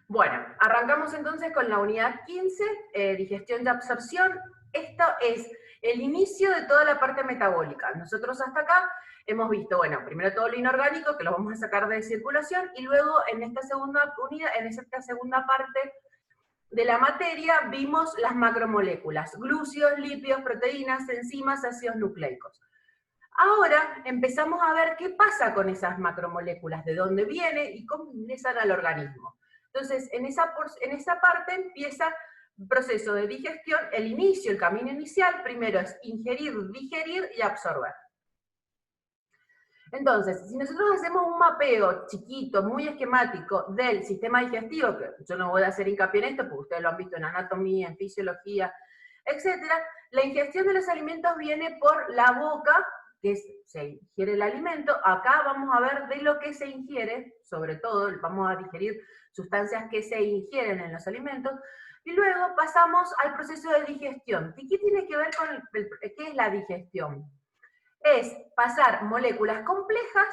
Bueno, arrancamos entonces con la unidad 15, digestión y absorción. Esto es el inicio de toda la parte metabólica. Nosotros hasta acá hemos visto, bueno, primero todo lo inorgánico, que lo vamos a sacar de circulación, y luego en esta segunda unidad, en esta segunda parte de la materia, vimos las macromoléculas: glúcidos, lípidos, proteínas, enzimas, ácidos nucleicos. Ahora empezamos a ver qué pasa con esas macromoléculas, de dónde vienen y cómo ingresan al organismo. Entonces, en esa parte empieza el proceso de digestión, el inicio, el camino inicial. Primero es ingerir, digerir y absorber. Entonces, si nosotros hacemos un mapeo chiquito, muy esquemático del sistema digestivo, que yo no voy a hacer hincapié en esto porque ustedes lo han visto en anatomía, en fisiología, etcétera, la ingestión de los alimentos viene por la boca, que se ingiere el alimento. Acá vamos a ver de lo que se ingiere, sobre todo vamos a digerir sustancias que se ingieren en los alimentos, y luego pasamos al proceso de digestión. ¿Y qué tiene que ver con qué es la digestión? Es pasar moléculas complejas,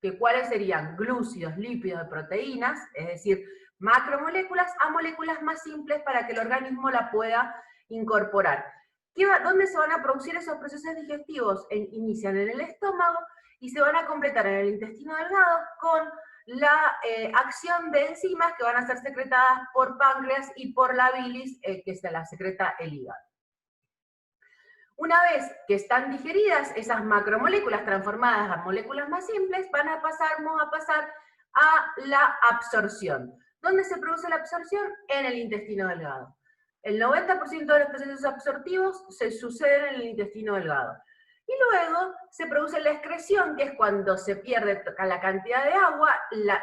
que cuáles serían glúcidos, lípidos y proteínas, es decir, macromoléculas, a moléculas más simples para que el organismo la pueda incorporar. ¿Dónde se van a producir esos procesos digestivos? Inician en el estómago y se van a completar en el intestino delgado con la acción de enzimas que van a ser secretadas por páncreas y por la bilis, que se la secreta el hígado. Una vez que están digeridas esas macromoléculas transformadas a moléculas más simples, vamos a pasar a la absorción. ¿Dónde se produce la absorción? En el intestino delgado. El 90% de los procesos absortivos se suceden en el intestino delgado. Y luego se produce la excreción, que es cuando se pierde la cantidad de agua,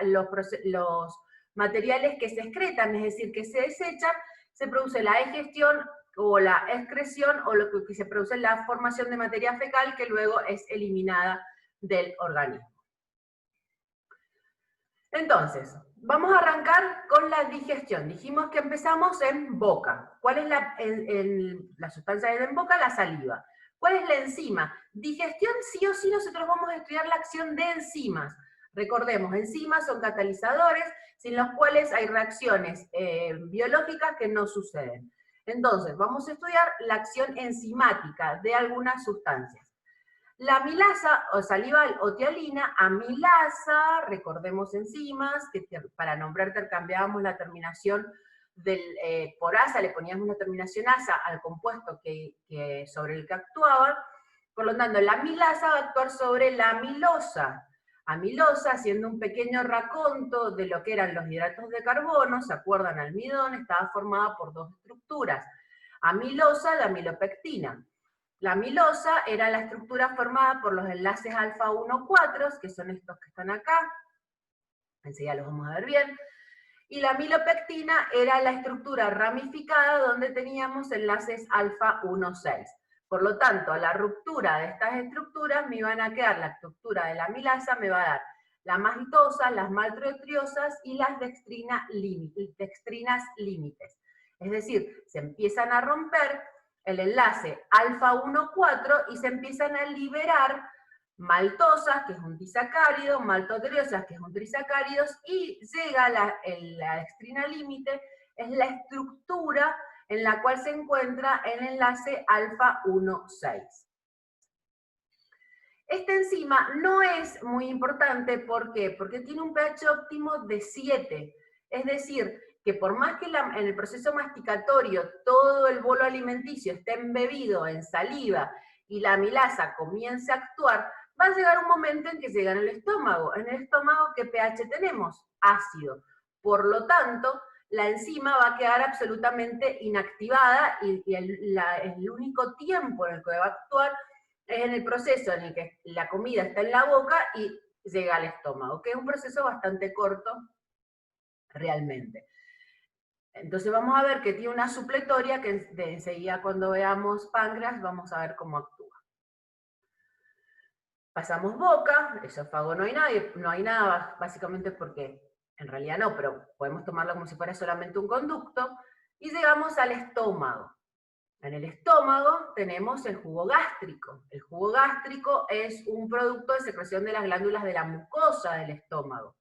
los materiales que se excretan, es decir, que se desechan, se produce la digestión o la excreción, o lo que se produce es la formación de materia fecal que luego es eliminada del organismo. Entonces, vamos a arrancar con la digestión. Dijimos que empezamos en boca. ¿Cuál es la sustancia que hay en boca? La saliva. ¿Cuál es la enzima? Digestión, sí o sí nosotros vamos a estudiar la acción de enzimas. Recordemos, enzimas son catalizadores sin los cuales hay reacciones biológicas que no suceden. Entonces, vamos a estudiar la acción enzimática de algunas sustancias. La amilasa o salival o tialina, amilasa, recordemos enzimas, que para nombrar cambiábamos la terminación por asa, le poníamos la terminación asa al compuesto sobre el que actuaba. Por lo tanto, la amilasa va a actuar sobre la amilosa. Amilosa, haciendo un pequeño raconto de lo que eran los hidratos de carbono, ¿se acuerdan? Almidón estaba formada por dos estructuras: amilosa y amilopectina. La amilosa era la estructura formada por los enlaces alfa 1,4, que son estos que están acá, enseguida los vamos a ver bien, y la amilopectina era la estructura ramificada donde teníamos enlaces alfa 1,6. Por lo tanto, a la ruptura de estas estructuras me iban a quedar la estructura de la amilasa, me va a dar la maltosa, las maltotriosas y las dextrinas límites. Es decir, se empiezan a romper el enlace alfa 1,4 y se empiezan a liberar maltosas, que es un disacárido, maltotriosas, que es un trisacárido, y llega la dextrina límite, es la estructura en la cual se encuentra el enlace alfa 1,6. Esta enzima no es muy importante, ¿por qué? Porque tiene un pH óptimo de 7, es decir, que por más que en el proceso masticatorio todo el bolo alimenticio esté embebido en saliva y la amilasa comience a actuar, va a llegar un momento en que llega en el estómago. En el estómago, ¿qué pH tenemos? Ácido. Por lo tanto, la enzima va a quedar absolutamente inactivada y el único tiempo en el que va a actuar es en el proceso en el que la comida está en la boca y llega al estómago, que es un proceso bastante corto realmente. Entonces vamos a ver que tiene una supletoria que enseguida, cuando veamos páncreas, vamos a ver cómo actúa. Pasamos boca, esófago no hay nada, básicamente porque en realidad no, pero podemos tomarlo como si fuera solamente un conducto, y llegamos al estómago. En el estómago tenemos el jugo gástrico. El jugo gástrico es un producto de secreción de las glándulas de la mucosa del estómago.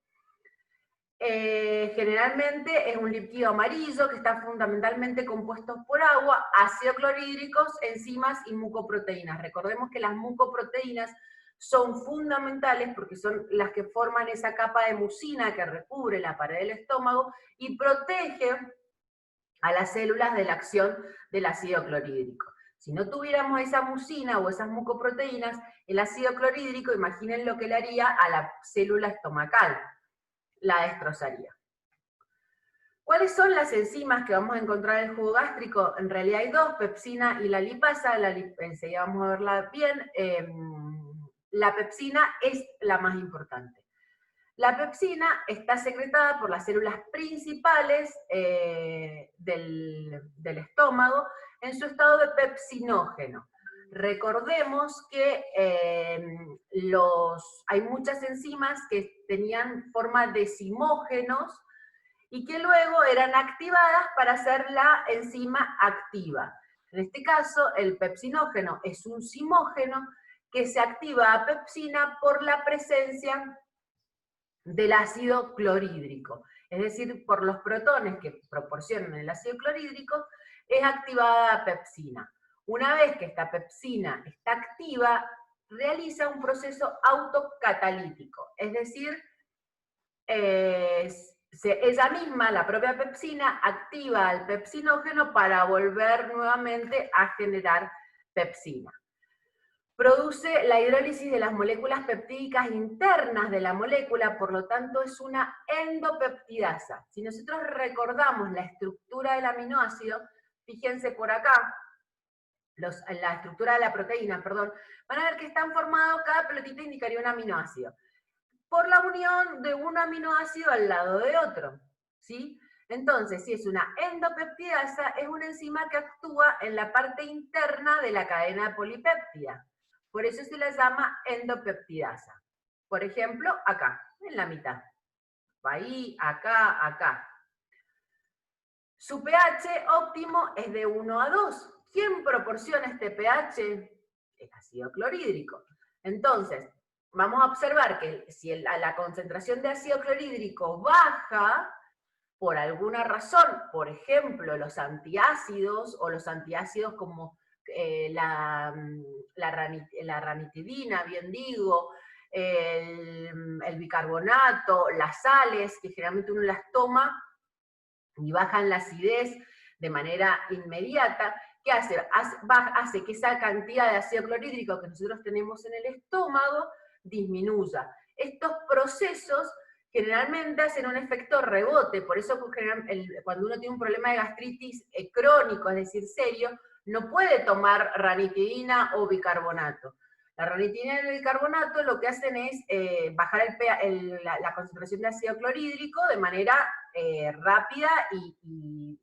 Generalmente es un líquido amarillo que está fundamentalmente compuesto por agua, ácido clorhídricos, enzimas y mucoproteínas. Recordemos que las mucoproteínas son fundamentales porque son las que forman esa capa de mucina que recubre la pared del estómago y protege a las células de la acción del ácido clorhídrico. Si no tuviéramos esa mucina o esas mucoproteínas, el ácido clorhídrico, imaginen lo que le haría a la célula estomacal, la destrozaría. ¿Cuáles son las enzimas que vamos a encontrar en el jugo gástrico? En realidad hay dos, pepsina y la lipasa. Enseguida vamos a verla bien. La pepsina es la más importante. La pepsina está secretada por las células principales del estómago en su estado de pepsinógeno. Recordemos que hay muchas enzimas que tenían forma de decimógenos y que luego eran activadas para hacer la enzima activa. En este caso, el pepsinógeno es un zimógeno que se activa a pepsina por la presencia del ácido clorhídrico. Es decir, por los protones que proporcionan el ácido clorhídrico, es activada la pepsina. Una vez que esta pepsina está activa, realiza un proceso autocatalítico, es decir, ella misma, la propia pepsina, activa al pepsinógeno para volver nuevamente a generar pepsina. Produce la hidrólisis de las moléculas peptídicas internas de la molécula, por lo tanto es una endopeptidasa. Si nosotros recordamos la estructura del aminoácido, fíjense por acá, la estructura de la proteína, perdón, van a ver que están formados, cada pelotita indicaría un aminoácido, por la unión de un aminoácido al lado de otro, ¿sí? Entonces, si es una endopeptidasa, es una enzima que actúa en la parte interna de la cadena polipéptida. Por eso se la llama endopeptidasa. Por ejemplo, acá, en la mitad. Ahí, acá, acá. Su pH óptimo es de 1 a 2. ¿Quién proporciona este pH? El ácido clorhídrico. Entonces, vamos a observar que si la concentración de ácido clorhídrico baja, por alguna razón, por ejemplo, los antiácidos o los antiácidos como la ranitidina, bien digo, el bicarbonato, las sales, que generalmente uno las toma y bajan la acidez de manera inmediata, ¿qué hace? Hace que esa cantidad de ácido clorhídrico que nosotros tenemos en el estómago disminuya. Estos procesos generalmente hacen un efecto rebote, por eso cuando uno tiene un problema de gastritis crónico, es decir, serio, no puede tomar ranitidina o bicarbonato. La ranitidina y el bicarbonato lo que hacen es bajar la concentración de ácido clorhídrico de manera rápida y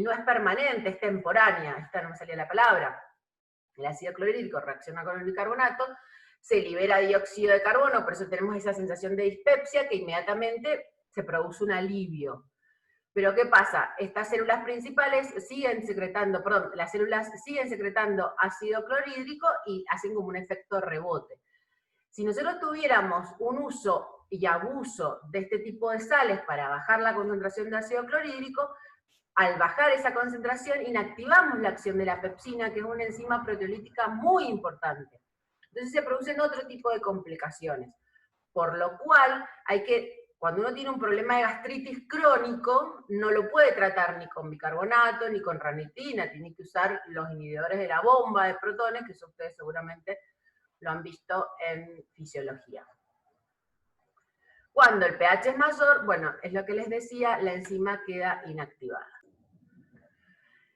no es permanente, es temporánea. Esta no me salía la palabra. El ácido clorhídrico reacciona con el bicarbonato, se libera dióxido de carbono, por eso tenemos esa sensación de dispepsia que inmediatamente se produce un alivio. Pero ¿qué pasa? Estas células principales las células siguen secretando ácido clorhídrico y hacen como un efecto rebote. Si nosotros tuviéramos un uso y abuso de este tipo de sales para bajar la concentración de ácido clorhídrico, al bajar esa concentración inactivamos la acción de la pepsina, que es una enzima proteolítica muy importante. Entonces se producen otro tipo de complicaciones, por lo cual cuando uno tiene un problema de gastritis crónico, no lo puede tratar ni con bicarbonato, ni con ranitidina, tiene que usar los inhibidores de la bomba de protones, que eso ustedes seguramente lo han visto en fisiología. Cuando el pH es mayor, bueno, es lo que les decía, la enzima queda inactivada.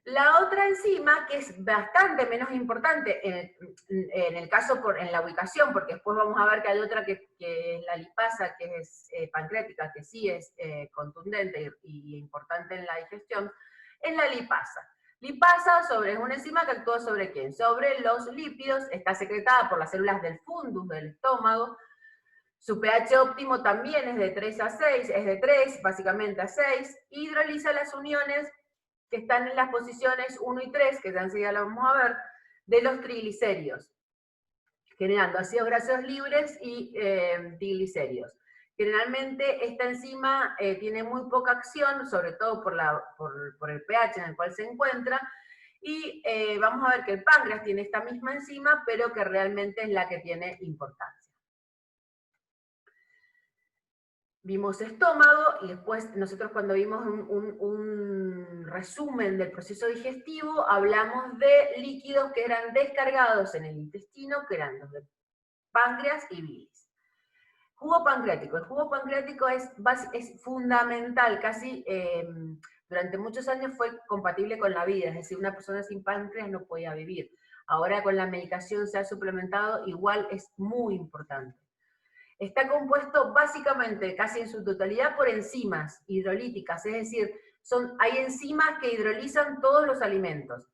La otra enzima, que es bastante menos importante en el caso, en la ubicación, porque después vamos a ver que hay otra que es la lipasa, que es pancreática, que sí es contundente y importante en la digestión, es la lipasa. Lipasa es una enzima que actúa ¿sobre quién? Sobre los lípidos, está secretada por las células del fundus del estómago. Su pH óptimo también es de 3 a 6, es de 3 básicamente a 6, hidroliza las uniones que están en las posiciones 1 y 3, que ya enseguida lo vamos a ver, de los triglicéridos, generando ácidos grasos libres y triglicéridos. Generalmente esta enzima tiene muy poca acción, sobre todo por el pH en el cual se encuentra, y vamos a ver que el páncreas tiene esta misma enzima, pero que realmente es la que tiene importancia. Vimos estómago, y después nosotros cuando vimos un resumen del proceso digestivo, hablamos de líquidos que eran descargados en el intestino, que eran los de páncreas y bilis. Jugo pancreático. El jugo pancreático es fundamental, casi durante muchos años fue compatible con la vida, es decir, una persona sin páncreas no podía vivir. Ahora con la medicación se ha suplementado, igual es muy importante. Está compuesto básicamente, casi en su totalidad, por enzimas hidrolíticas, es decir, hay enzimas que hidrolizan todos los alimentos.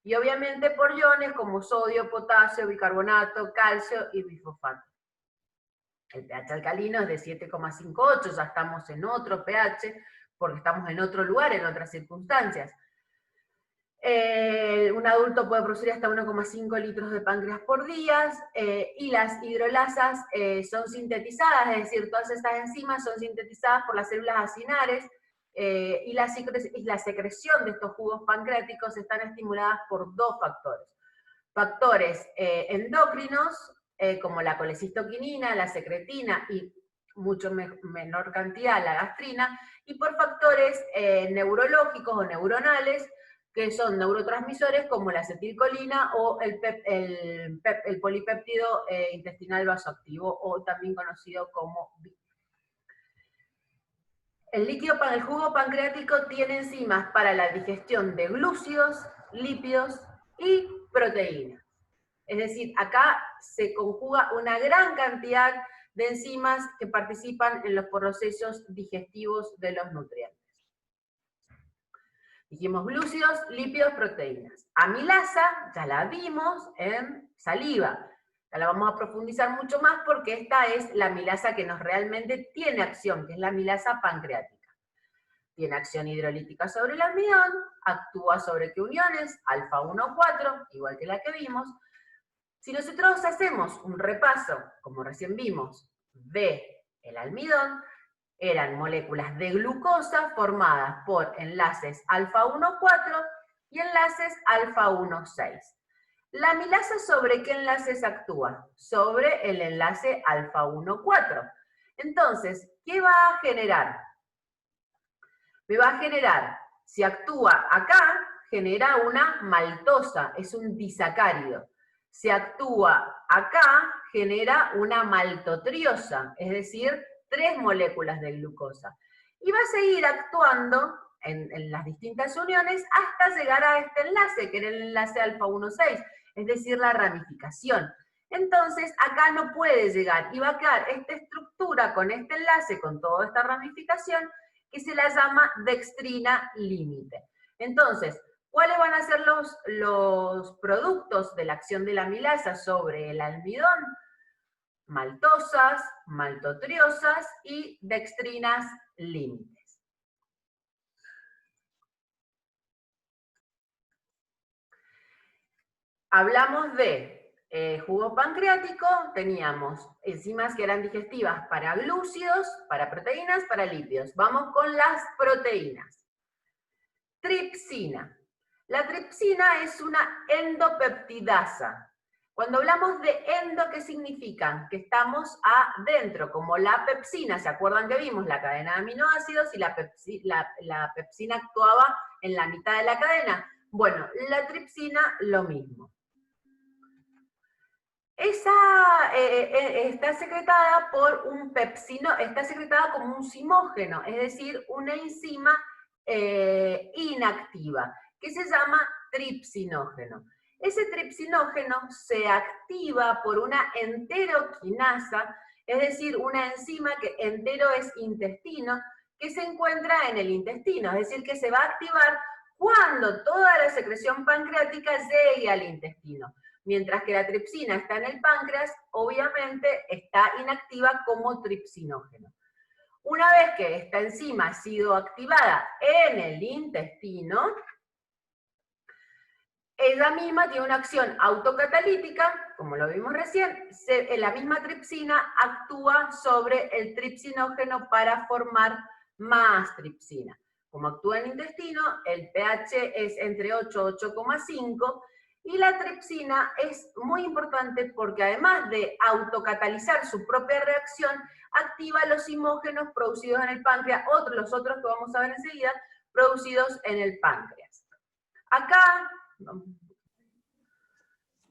Y obviamente por iones como sodio, potasio, bicarbonato, calcio y bifosfato. El pH alcalino es de 7,58, ya estamos en otro pH, porque estamos en otro lugar, en otras circunstancias. Un adulto puede producir hasta 1,5 litros de páncreas por día, y las hidrolasas son sintetizadas, es decir, todas estas enzimas son sintetizadas por las células acinares, y la secreción de estos jugos pancreáticos están estimuladas por dos factores. Factores endocrinos, como la colecistoquinina, la secretina y mucho menor cantidad la gastrina, y por factores neurológicos o neuronales, que son neurotransmisores como la acetilcolina o el polipéptido intestinal vasoactivo, o también conocido como BIP. El jugo pancreático tiene enzimas para la digestión de glúcidos, lípidos y proteínas. Es decir, acá se conjuga una gran cantidad de enzimas que participan en los procesos digestivos de los nutrientes. Dijimos glúcidos, lípidos, proteínas. Amilasa, ya la vimos en saliva. Ya la vamos a profundizar mucho más porque esta es la amilasa que realmente tiene acción, que es la amilasa pancreática. Tiene acción hidrolítica sobre el almidón, actúa sobre qué uniones, alfa 1 o 4, igual que la que vimos. Si nosotros hacemos un repaso, como recién vimos, de el almidón, eran moléculas de glucosa formadas por enlaces alfa 1,4 y enlaces alfa 1,6. ¿La amilasa sobre qué enlaces actúa? Sobre el enlace alfa 1,4. Entonces, ¿qué va a generar? Me va a generar, si actúa acá, genera una maltosa, es un disacárido. Si actúa acá, genera una maltotriosa, es decir, 3 moléculas de glucosa. Y va a seguir actuando en las distintas uniones hasta llegar a este enlace, que era el enlace alfa 1,6, es decir, la ramificación. Entonces, acá no puede llegar, y va a quedar esta estructura con este enlace, con toda esta ramificación, que se la llama dextrina límite. Entonces, ¿cuáles van a ser los productos de la acción de la amilasa sobre el almidón? Maltosas, maltotriosas y dextrinas límites. Hablamos de jugo pancreático, teníamos enzimas que eran digestivas para glúcidos, para proteínas, para lípidos. Vamos con las proteínas. Tripsina. La tripsina es una endopeptidasa. Cuando hablamos de endo, ¿qué significa? Que estamos adentro, como la pepsina. ¿Se acuerdan que vimos la cadena de aminoácidos y la pepsina actuaba en la mitad de la cadena? Bueno, la tripsina lo mismo. Esa está secretada por un pepsino, está secretada como un zimógeno, es decir, una enzima inactiva, que se llama tripsinógeno. Ese tripsinógeno se activa por una enteroquinasa, es decir, una enzima que entero es intestino, que se encuentra en el intestino, es decir, que se va a activar cuando toda la secreción pancreática llegue al intestino. Mientras que la tripsina está en el páncreas, obviamente está inactiva como tripsinógeno. Una vez que esta enzima ha sido activada en el intestino, ella misma tiene una acción autocatalítica como lo vimos recién, la misma tripsina actúa sobre el tripsinógeno para formar más tripsina. Como actúa en el intestino, el pH es entre 8 y 8,5, y la tripsina es muy importante porque además de autocatalizar su propia reacción, activa los simógenos producidos en el páncreas, los otros que vamos a ver enseguida, producidos en el páncreas. Acá,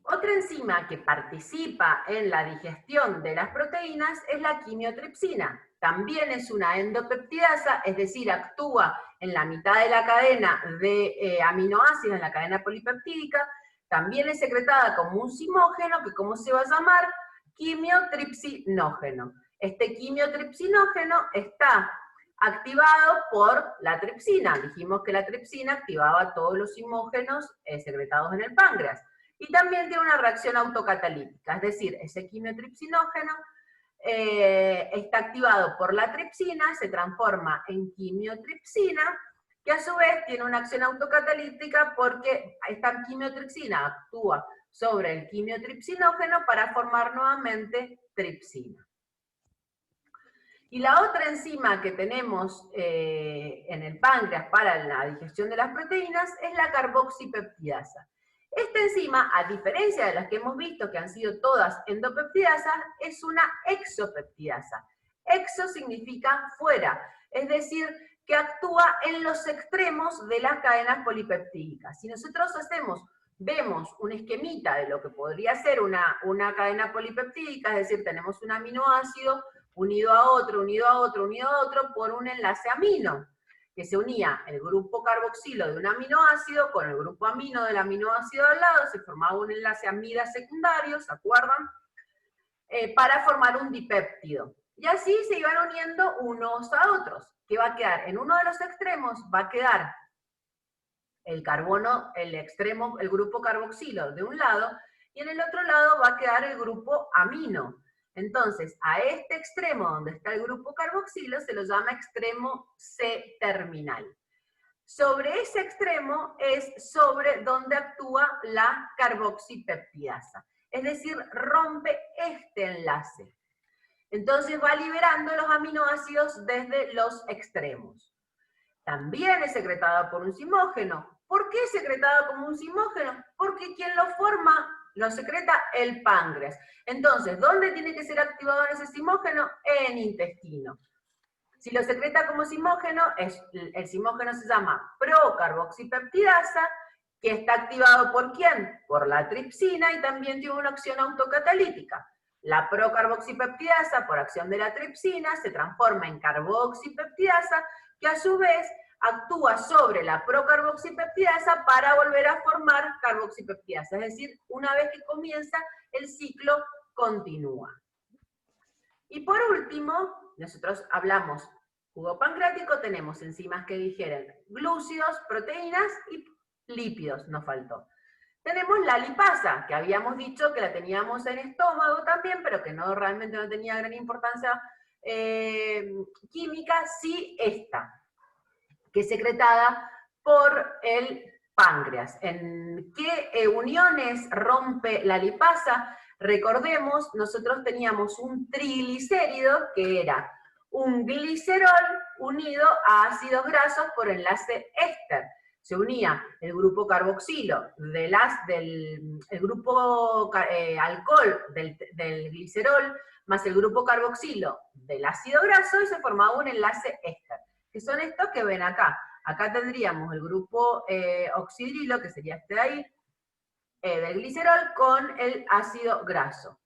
otra enzima que participa en la digestión de las proteínas es la quimiotripsina. También es una endopeptidasa, es decir, actúa en la mitad de la cadena de aminoácidos, en la cadena polipeptídica. También es secretada como un simógeno, que ¿cómo se va a llamar? Quimiotripsinógeno. Este quimiotripsinógeno está activado por la tripsina. Dijimos que la tripsina activaba todos los simógenos secretados en el páncreas. Y también tiene una reacción autocatalítica, es decir, ese quimiotripsinógeno está activado por la tripsina, se transforma en quimiotripsina, que a su vez tiene una acción autocatalítica porque esta quimiotripsina actúa sobre el quimiotripsinógeno para formar nuevamente tripsina. Y la otra enzima que tenemos en el páncreas para la digestión de las proteínas es la carboxipeptidasa. Esta enzima, a diferencia de las que hemos visto, que han sido todas endopeptidasas, es una exopeptidasa. Exo significa fuera, es decir, que actúa en los extremos de las cadenas polipeptídicas. Si nosotros vemos un esquemita de lo que podría ser una cadena polipeptídica, es decir, tenemos un aminoácido unido a otro, unido a otro, unido a otro, por un enlace amino, que se unía el grupo carboxilo de un aminoácido con el grupo amino del aminoácido al lado, se formaba un enlace amida secundario, ¿se acuerdan? Para formar un dipéptido. Y así se iban uniendo unos a otros. ¿Qué va a quedar? En uno de los extremos va a quedar el carbono, el grupo carboxilo de un lado, y en el otro lado va a quedar el grupo amino. Entonces, a este extremo donde está el grupo carboxilo se lo llama extremo C-terminal. Sobre ese extremo es sobre donde actúa la carboxipeptidasa. Es decir, rompe este enlace. Entonces va liberando los aminoácidos desde los extremos. También es secretada por un simógeno. ¿Por qué es secretada como un simógeno? Porque quien lo forma lo secreta el páncreas. Entonces, ¿dónde tiene que ser activado ese simógeno? En intestino. Si lo secreta como simógeno, el simógeno se llama procarboxipeptidasa, que está activado ¿por quién? Por la tripsina, y también tiene una acción autocatalítica. La procarboxipeptidasa, por acción de la tripsina, se transforma en carboxipeptidasa, que a su vez actúa sobre la procarboxipeptidasa para volver a formar carboxipeptidasa. Es decir, una vez que comienza, el ciclo continúa. Y por último, nosotros hablamos jugo pancreático, tenemos enzimas que digieren glúcidos, proteínas y lípidos, nos faltó. Tenemos la lipasa, que habíamos dicho que la teníamos en estómago también, pero que realmente no tenía gran importancia química, sí esta, que es secretada por el páncreas. ¿En qué uniones rompe la lipasa? Recordemos, nosotros teníamos un triglicérido, que era un glicerol unido a ácidos grasos por enlace éster. Se unía el grupo carboxilo el grupo alcohol del glicerol más el grupo carboxilo del ácido graso, y se formaba un enlace éster, que son estos que ven acá. Acá tendríamos el grupo oxidrilo, que sería este de ahí, del glicerol, con el ácido graso.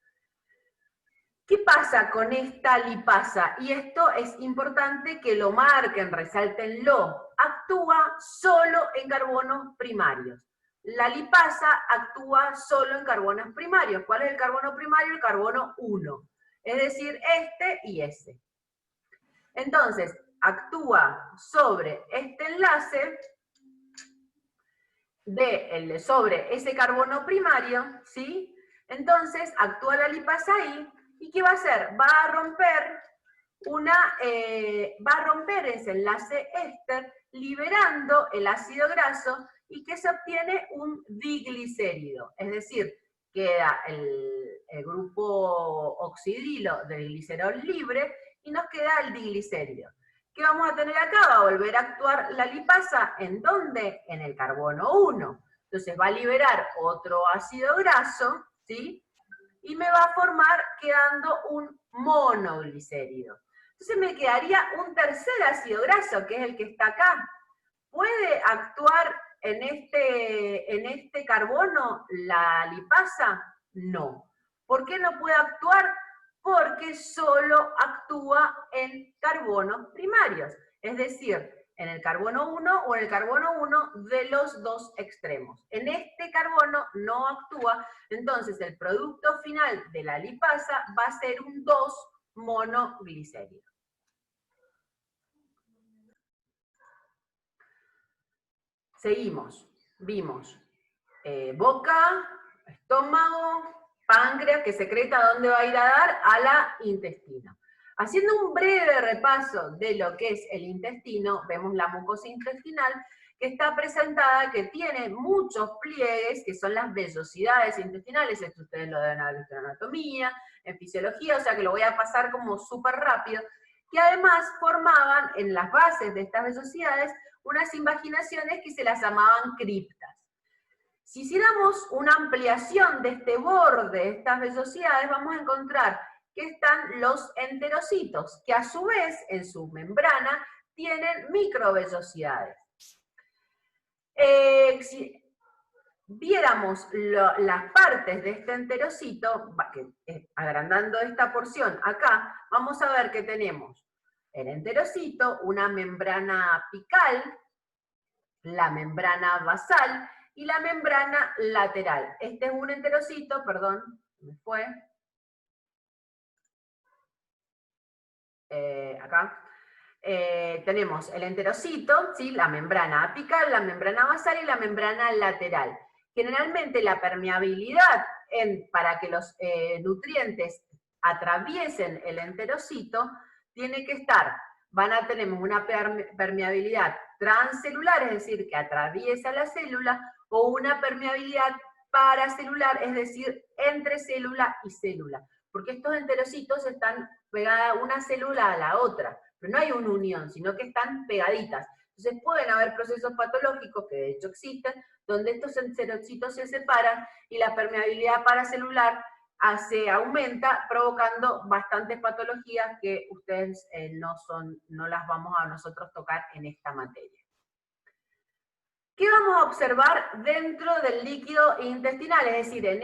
¿Qué pasa con esta lipasa? Y esto es importante que lo marquen, resáltenlo. Actúa solo en carbonos primarios. La lipasa actúa solo en carbonos primarios. ¿Cuál es el carbono primario? El carbono 1. Es decir, este y ese. Entonces, actúa sobre este enlace sobre ese carbono primario, ¿sí? Entonces, actúa la lipasa ahí. ¿Y qué va a hacer? Va a romper ese enlace éster, liberando el ácido graso, y que se obtiene un diglicérido. Es decir, queda el grupo oxidrilo del glicerol libre y nos queda el diglicérido. ¿Qué vamos a tener acá? Va a volver a actuar la lipasa, ¿en dónde? En el carbono 1. Entonces va a liberar otro ácido graso, ¿sí? Y me va a formar quedando un monoglicérido. Entonces me quedaría un tercer ácido graso, que es el que está acá. ¿Puede actuar en este carbono la lipasa? No. ¿Por qué no puede actuar? Porque solo actúa en carbonos primarios, es decir, en el carbono 1 o en el carbono 1 de los dos extremos. En este carbono no actúa, entonces el producto final de la lipasa va a ser un 2-monoglicérido. Seguimos, vimos boca, estómago, páncreas, que secreta dónde va a ir a dar, a la intestino. Haciendo un breve repaso de lo que es el intestino, vemos la mucosa intestinal, que está presentada, que tiene muchos pliegues, que son las vellosidades intestinales, esto ustedes lo deben haber visto en anatomía, en fisiología, o sea que lo voy a pasar como súper rápido, que además formaban en las bases de estas vellosidades unas invaginaciones que se las llamaban criptas. Si hiciéramos una ampliación de este borde, de estas vellosidades, vamos a encontrar que están los enterocitos, que a su vez, en su membrana, tienen microvellosidades. Si viéramos las partes de este enterocito, agrandando esta porción acá, vamos a ver que tenemos el enterocito, una membrana apical, la membrana basal y la membrana lateral. Este es un enterocito, perdón, me fue. Acá. Tenemos el enterocito, ¿sí? La membrana apical, la membrana basal y la membrana lateral. Generalmente la permeabilidad para que los nutrientes atraviesen el enterocito tiene que estar, tenemos una permeabilidad transcelular, es decir, que atraviesa la célula, o una permeabilidad paracelular, es decir, entre célula y célula. Porque estos enterocitos están pegadas una célula a la otra, pero no hay una unión, sino que están pegaditas. Entonces pueden haber procesos patológicos, que de hecho existen, donde estos enterocitos se separan y la permeabilidad paracelular se aumenta, provocando bastantes patologías que ustedes no las vamos a nosotros tocar en esta materia. ¿Qué vamos a observar dentro del líquido intestinal? Es decir, en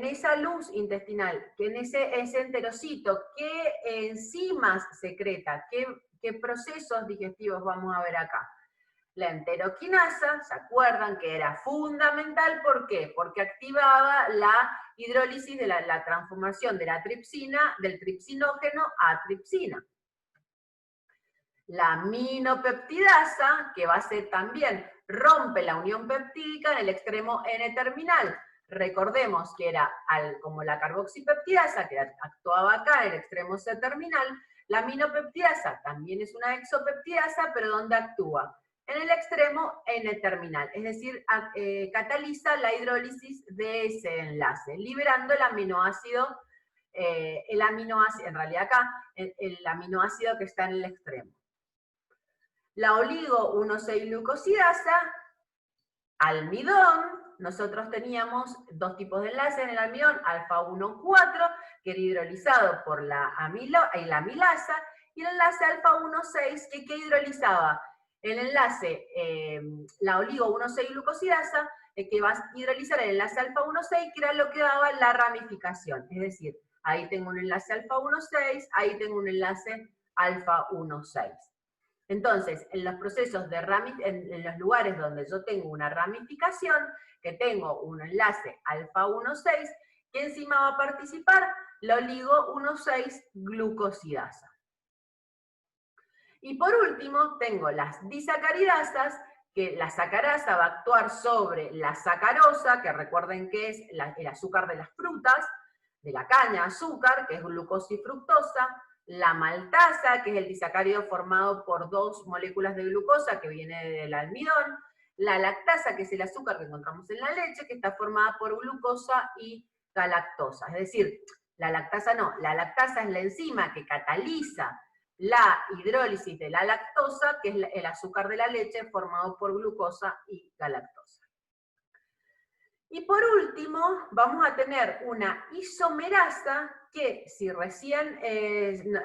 esa luz intestinal, en ese enterocito, ¿qué enzimas secreta? ¿Qué procesos digestivos vamos a ver acá? La enteroquinasa, ¿se acuerdan que era fundamental? ¿Por qué? Porque activaba la hidrólisis de la transformación de la tripsina, del tripsinógeno a tripsina. La aminopeptidasa, que va a ser también, rompe la unión peptídica en el extremo N-terminal. Recordemos que era como la carboxipeptidasa, que actuaba acá en el extremo C-terminal, la aminopeptidasa también es una exopeptidasa, pero ¿dónde actúa? En el extremo N-terminal, es decir, cataliza la hidrólisis de ese enlace, liberando el aminoácido, en realidad acá, el aminoácido que está en el extremo. La oligo-1,6-glucosidasa, almidón, nosotros teníamos dos tipos de enlaces en el almidón, alfa-1,4, que era hidrolizado por la amilasa, y el enlace alfa-1,6, que hidrolizaba el enlace, la oligo-1,6-glucosidasa, que va a hidrolizar el enlace alfa-1,6, que era lo que daba la ramificación. Es decir, ahí tengo un enlace alfa-1,6, ahí tengo un enlace alfa-1,6. Entonces, en los procesos en los lugares donde yo tengo una ramificación, que tengo un enlace alfa-1,6, ¿qué enzima va a participar? La oligo-1,6-glucosidasa. Y por último, tengo las disacaridasas, que la sacarasa va a actuar sobre la sacarosa, que recuerden que es el azúcar de las frutas, de la caña azúcar, que es glucosa y fructosa, la maltasa, que es el disacárido formado por dos moléculas de glucosa que viene del almidón, la lactasa, que es el azúcar que encontramos en la leche, que está formada por glucosa y galactosa. Es decir, la lactasa no, la lactasa es la enzima que cataliza la hidrólisis de la lactosa, que es el azúcar de la leche formado por glucosa y galactosa. Y por último, vamos a tener una isomerasa que, si recién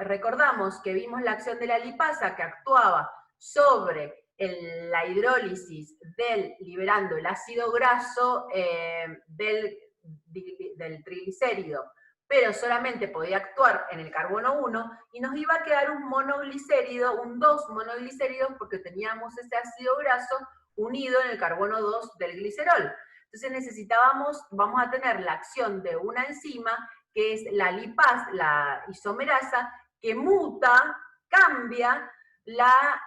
recordamos que vimos la acción de la lipasa que actuaba sobre la hidrólisis liberando el ácido graso del triglicérido, pero solamente podía actuar en el carbono 1, y nos iba a quedar un monoglicérido, un 2 monoglicéridos, porque teníamos ese ácido graso unido en el carbono 2 del glicerol. Entonces necesitábamos, vamos a tener la acción de una enzima, que es la lipasa, la isomerasa, que muta, cambia la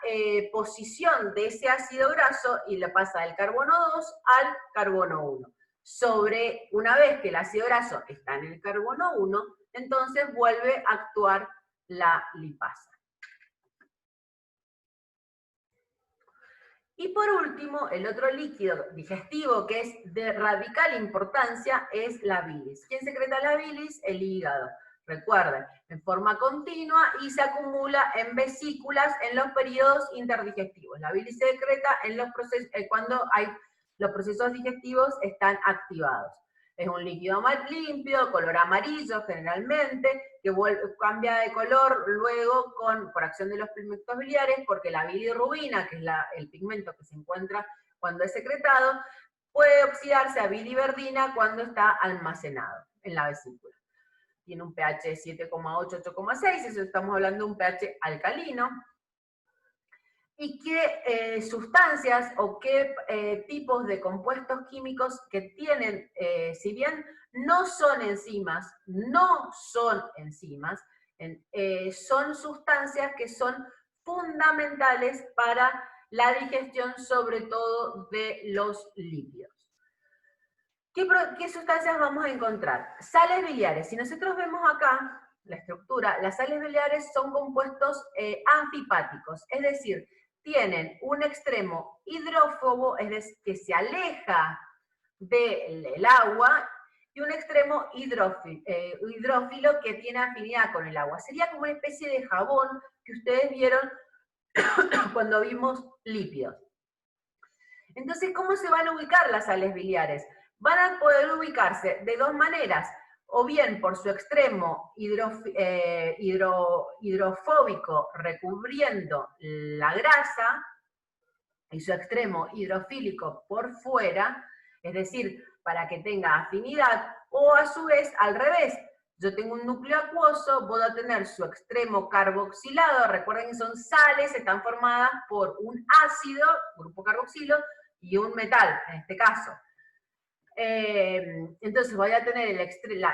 posición de ese ácido graso y le pasa del carbono 2 al carbono 1. Una vez que el ácido graso está en el carbono 1, entonces vuelve a actuar la lipasa. Y por último, el otro líquido digestivo que es de radical importancia es la bilis. ¿Quién secreta la bilis? El hígado. Recuerden, en forma continua y se acumula en vesículas en los periodos interdigestivos. La bilis se secreta en los cuando los procesos digestivos están activados. Es un líquido más limpio, color amarillo generalmente, que cambia de color luego por acción de los pigmentos biliares, porque la bilirrubina, que es el pigmento que se encuentra cuando es secretado, puede oxidarse a biliverdina cuando está almacenado en la vesícula. Tiene un pH 7,8, 8,6, eso estamos hablando de un pH alcalino. ¿Y qué sustancias o qué tipos de compuestos químicos que tienen, si bien no son enzimas, son sustancias que son fundamentales para la digestión, sobre todo de los lípidos? ¿Qué sustancias vamos a encontrar? Sales biliares. Si nosotros vemos acá la estructura, las sales biliares son compuestos anfipáticos, es decir, tienen un extremo hidrófobo, es decir, que se aleja del agua, y un extremo hidrófilo que tiene afinidad con el agua. Sería como una especie de jabón que ustedes vieron cuando vimos lípidos. Entonces, ¿cómo se van a ubicar las sales biliares? Van a poder ubicarse de dos maneras, o bien por su extremo hidrofóbico recubriendo la grasa, y su extremo hidrofílico por fuera, es decir, para que tenga afinidad, o a su vez al revés. Yo tengo un núcleo acuoso, voy a tener su extremo carboxilado, recuerden que son sales, están formadas por un ácido, grupo carboxilo, y un metal, en este caso. Entonces voy a tener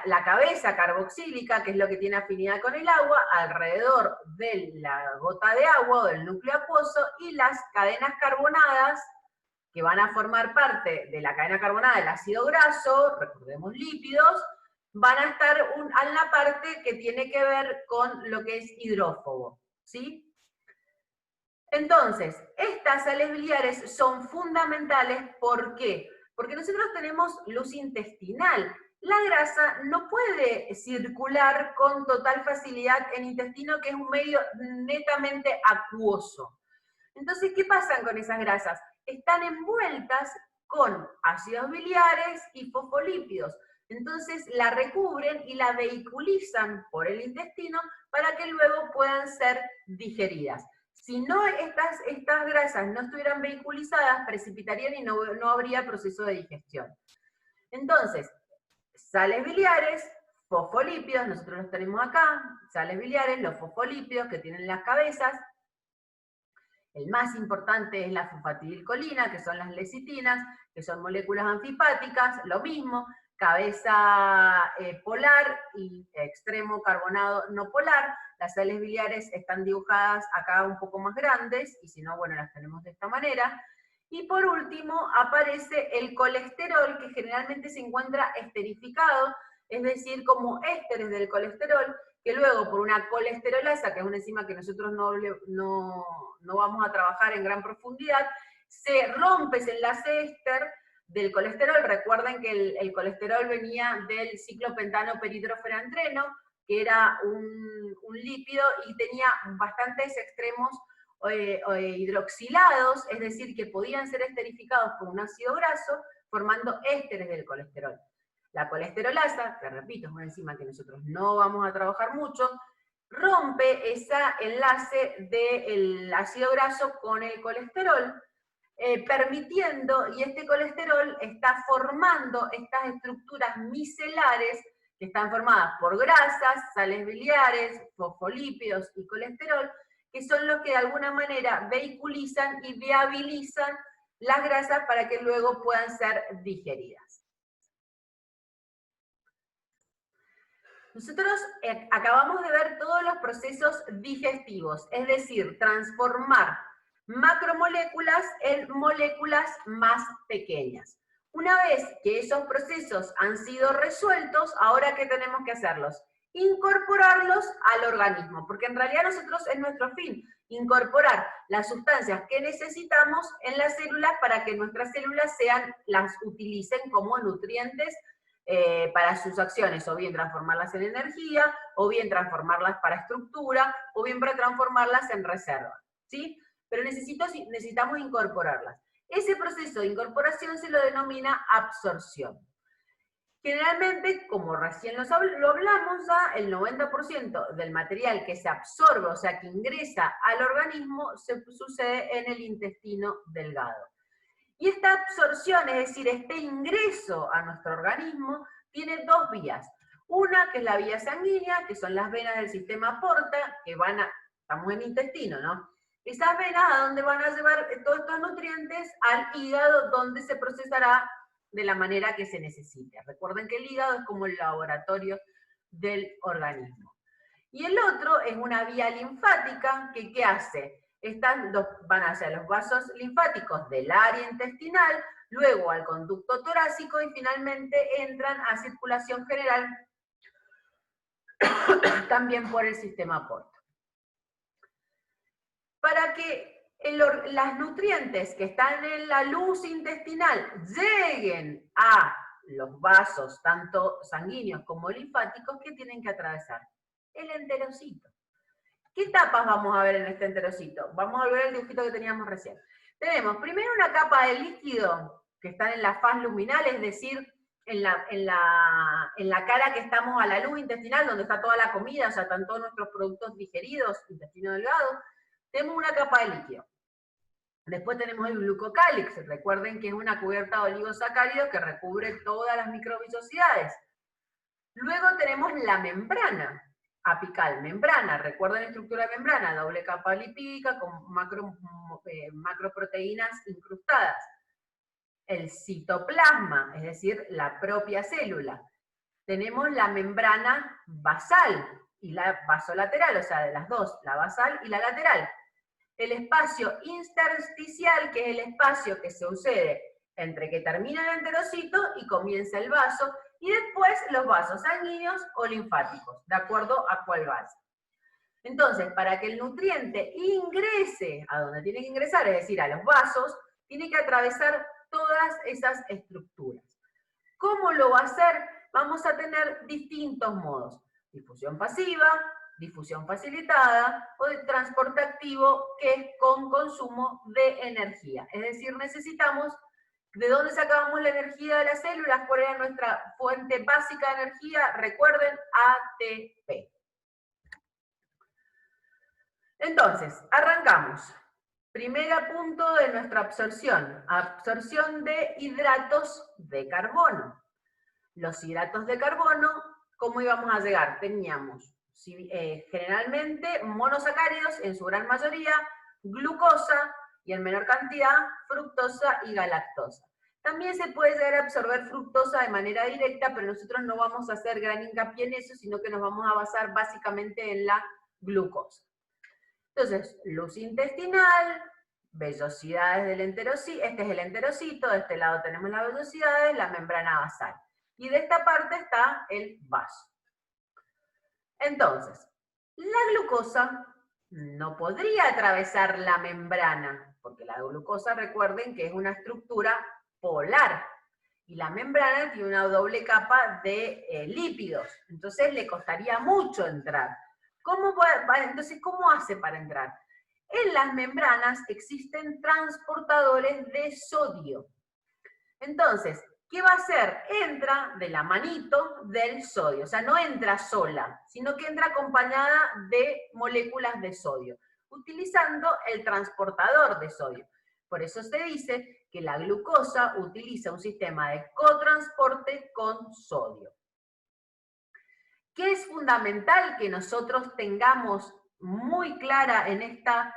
la cabeza carboxílica, que es lo que tiene afinidad con el agua, alrededor de la gota de agua o del núcleo acuoso, y las cadenas carbonadas, que van a formar parte de la cadena carbonada del ácido graso, recordemos lípidos, van a estar en la parte que tiene que ver con lo que es hidrófobo, ¿sí? Entonces, estas sales biliares son fundamentales, ¿por qué? Porque nosotros tenemos luz intestinal. La grasa no puede circular con total facilidad en el intestino, que es un medio netamente acuoso. Entonces, ¿qué pasa con esas grasas? Están envueltas con ácidos biliares y fosfolípidos. Entonces la recubren y la vehiculizan por el intestino para que luego puedan ser digeridas. Si no, estas grasas no estuvieran vehiculizadas, precipitarían y no habría proceso de digestión. Entonces, sales biliares, fosfolípidos, nosotros los tenemos acá, sales biliares, los fosfolípidos que tienen las cabezas. El más importante es la fosfatidilcolina, que son las lecitinas, que son moléculas anfipáticas, lo mismo, cabeza polar y extremo carbonado no polar. Las sales biliares están dibujadas acá un poco más grandes, y si no, bueno, las tenemos de esta manera. Y por último aparece el colesterol, que generalmente se encuentra esterificado, es decir, como ésteres del colesterol, que luego por una colesterolasa, que es una enzima que nosotros no vamos a trabajar en gran profundidad, se rompe ese enlace éster del colesterol. Recuerden que el colesterol venía del ciclopentano perhidrofurantreno, que era un lípido y tenía bastantes extremos hidroxilados, es decir, que podían ser esterificados con un ácido graso, formando ésteres del colesterol. La colesterolasa, que repito, es una enzima que nosotros no vamos a trabajar mucho, rompe ese enlace del ácido graso con el colesterol, permitiendo, y este colesterol está formando estas estructuras micelares que están formadas por grasas, sales biliares, fosfolípidos y colesterol, que son los que de alguna manera vehiculizan y viabilizan las grasas para que luego puedan ser digeridas. Nosotros acabamos de ver todos los procesos digestivos, es decir, transformar macromoléculas en moléculas más pequeñas. Una vez que esos procesos han sido resueltos, ¿ahora qué tenemos que hacerlos? Incorporarlos al organismo, porque en realidad nosotros es nuestro fin, incorporar las sustancias que necesitamos en las células para que nuestras células las utilicen como nutrientes para sus acciones, o bien transformarlas en energía, o bien transformarlas para estructura, o bien para transformarlas en reserva, ¿sí? Pero necesitamos incorporarlas. Ese proceso de incorporación se lo denomina absorción. Generalmente, como recién lo hablamos, el 90% del material que se absorbe, o sea, que ingresa al organismo, sucede en el intestino delgado. Y esta absorción, es decir, este ingreso a nuestro organismo, tiene dos vías. Una, que es la vía sanguínea, que son las venas del sistema porta, que estamos en intestino, ¿no? Esas venas, ¿a dónde van a llevar todos estos nutrientes? Al hígado, donde se procesará de la manera que se necesite. Recuerden que el hígado es como el laboratorio del organismo. Y el otro es una vía linfática, que ¿qué hace? Van hacia los vasos linfáticos del área intestinal, luego al conducto torácico y finalmente entran a circulación general también por el sistema porta. Para que las nutrientes que están en la luz intestinal lleguen a los vasos, tanto sanguíneos como linfáticos, ¿qué tienen que atravesar? El enterocito. ¿Qué etapas vamos a ver en este enterocito? Vamos a ver el dibujito que teníamos recién. Tenemos primero una capa de líquido que está en la faz luminal, es decir, en la cara que estamos a la luz intestinal, donde está toda la comida, o sea, están todos nuestros productos digeridos, intestino delgado. Tenemos una capa de líquido. Después tenemos el glucocálix. Recuerden que es una cubierta de oligosacáridos que recubre todas las microvellosidades. Luego tenemos la membrana apical, membrana. Recuerden la estructura de membrana, doble capa lipídica con macroproteínas incrustadas. El citoplasma, es decir, la propia célula. Tenemos la membrana basal y la vasolateral, o sea, de las dos, la basal y la lateral. El espacio intersticial, que es el espacio que se sucede entre que termina el enterocito y comienza el vaso, y después los vasos sanguíneos o linfáticos, de acuerdo a cuál vaso. Entonces, para que el nutriente ingrese a donde tiene que ingresar, es decir, a los vasos, tiene que atravesar todas esas estructuras. ¿Cómo lo va a hacer? Vamos a tener distintos modos. Difusión pasiva, difusión facilitada o de transporte activo, que es con consumo de energía. Es decir, necesitamos, ¿de dónde sacábamos la energía de las células? ¿Cuál era nuestra fuente básica de energía? Recuerden, ATP. Entonces, arrancamos. Primer punto de nuestra absorción de hidratos de carbono. Los hidratos de carbono, ¿cómo íbamos a llegar? Teníamos generalmente monosacáridos, en su gran mayoría, glucosa y en menor cantidad fructosa y galactosa. También se puede llegar a absorber fructosa de manera directa, pero nosotros no vamos a hacer gran hincapié en eso, sino que nos vamos a basar básicamente en la glucosa. Entonces, luz intestinal, vellosidades del enterocito, este es el enterocito, de este lado tenemos las vellosidades, la membrana basal. Y de esta parte está el vaso. Entonces, la glucosa no podría atravesar la membrana. porque la glucosa, recuerden que es una estructura polar, y la membrana tiene una doble capa de lípidos, entonces le costaría mucho entrar. Entonces, ¿cómo hace para entrar? En las membranas existen transportadores de sodio. Entonces, ¿qué va a hacer? Entra de la manito del sodio, o sea, no entra sola, sino que entra acompañada de moléculas de sodio, utilizando el transportador de sodio. Por eso se dice que la glucosa utiliza un sistema de cotransporte con sodio. ¿Qué es fundamental que nosotros tengamos muy clara en esta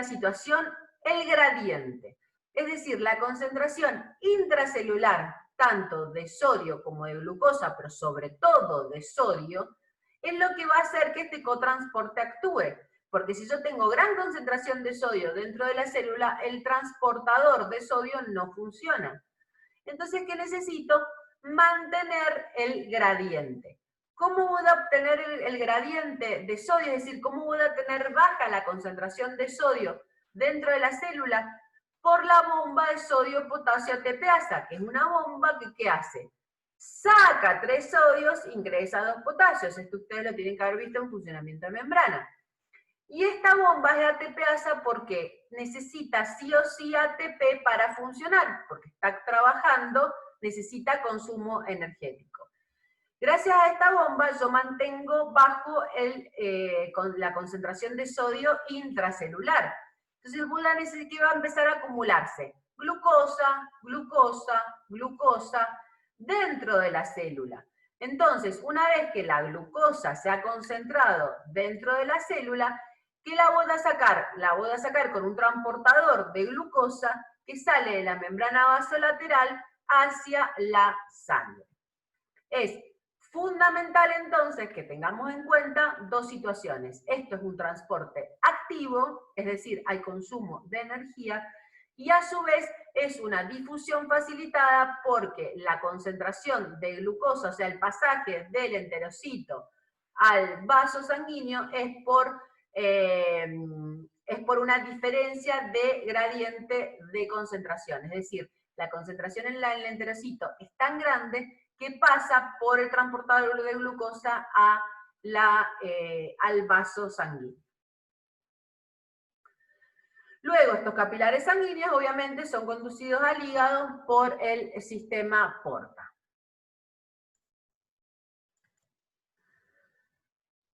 situación? El gradiente. Es decir, la concentración intracelular, tanto de sodio como de glucosa, pero sobre todo de sodio, es lo que va a hacer que este cotransporte actúe. Porque si yo tengo gran concentración de sodio dentro de la célula, el transportador de sodio no funciona. Entonces, ¿qué necesito? Mantener el gradiente. ¿Cómo voy a obtener el gradiente de sodio? Es decir, ¿cómo voy a tener baja la concentración de sodio dentro de la célula? Por la bomba de sodio-potasio ATPasa, que es una bomba que ¿qué hace? Saca 3 sodios, ingresa 2 potasios. Esto ustedes lo tienen que haber visto en funcionamiento de membrana. Y esta bomba es de ATPasa porque necesita sí o sí ATP para funcionar, porque está trabajando, necesita consumo energético. Gracias a esta bomba yo mantengo bajo la concentración de sodio intracelular. Entonces voy a necesitar que va a empezar a acumularse glucosa, glucosa, glucosa dentro de la célula. Entonces, una vez que la glucosa se ha concentrado dentro de la célula, ¿qué la voy a sacar? La voy a sacar con un transportador de glucosa que sale de la membrana vasolateral hacia la sangre. Es fundamental entonces que tengamos en cuenta dos situaciones. Esto es un transporte activo, es decir, hay consumo de energía, y a su vez es una difusión facilitada porque la concentración de glucosa, o sea, el pasaje del enterocito al vaso sanguíneo es por una diferencia de gradiente de concentración. Es decir, la concentración en el enterocito es tan grande que pasa por el transportador de glucosa al vaso sanguíneo. Luego, estos capilares sanguíneos obviamente son conducidos al hígado por el sistema porta.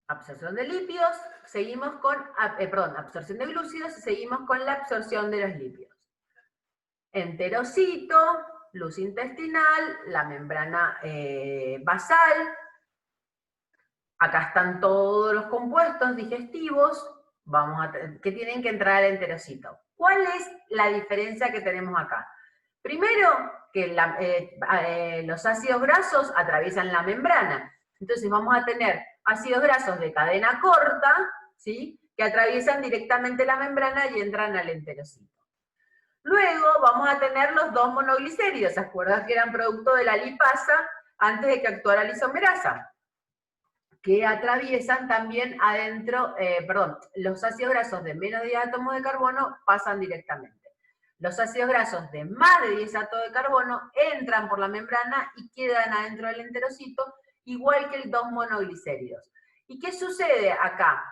Absorción de lípidos, seguimos con, absorción de glúcidos, seguimos con la absorción de los lípidos. Enterocito, luz intestinal, la membrana basal. Acá están todos los compuestos digestivos que tienen que entrar al enterocito. ¿Cuál es la diferencia que tenemos acá? Primero, que los ácidos grasos atraviesan la membrana. Entonces vamos a tener ácidos grasos de cadena corta, ¿sí?, que atraviesan directamente la membrana y entran al enterocito. Luego vamos a tener los 2 monoglicéridos, ¿se acuerdan que eran producto de la lipasa antes de que actuara la isomerasa? Que atraviesan también adentro, los ácidos grasos de menos de 10 átomos de carbono pasan directamente. Los ácidos grasos de más de 10 átomos de carbono entran por la membrana y quedan adentro del enterocito, igual que el 2 monoglicéridos. ¿Y qué sucede acá?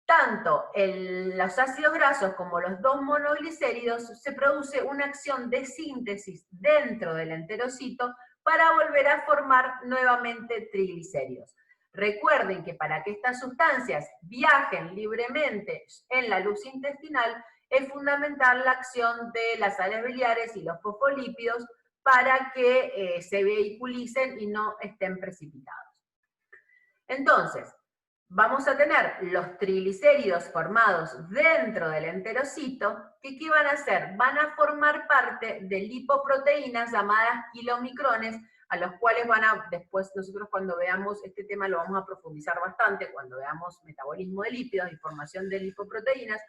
Tanto los ácidos grasos como los 2 monoglicéridos se produce una acción de síntesis dentro del enterocito para volver a formar nuevamente triglicéridos. Recuerden que para que estas sustancias viajen libremente en la luz intestinal es fundamental la acción de las sales biliares y los fosfolípidos para que se vehiculicen y no estén precipitados. Entonces, vamos a tener los triglicéridos formados dentro del enterocito, que ¿qué van a hacer? Van a formar parte de lipoproteínas llamadas kilomicrones, a los cuales después nosotros cuando veamos este tema lo vamos a profundizar bastante, cuando veamos metabolismo de lípidos y formación de lipoproteínas.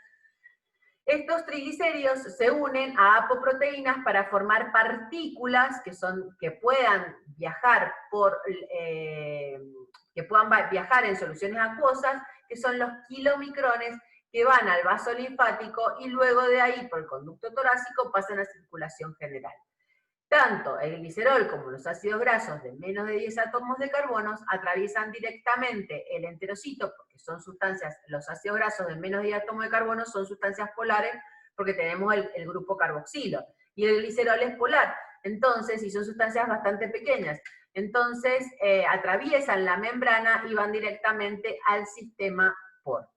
Estos triglicéridos se unen a apoproteínas para formar partículas que puedan viajar viajar en soluciones acuosas, que son los kilomicrones, que van al vaso linfático y luego de ahí, por el conducto torácico, pasan a circulación general. Tanto el glicerol como los ácidos grasos de menos de 10 átomos de carbono atraviesan directamente el enterocito, porque son sustancias, los ácidos grasos de menos de 10 átomos de carbono son sustancias polares, porque tenemos el grupo carboxilo, y el glicerol es polar, entonces, y son sustancias bastante pequeñas, entonces atraviesan la membrana y van directamente al sistema porta.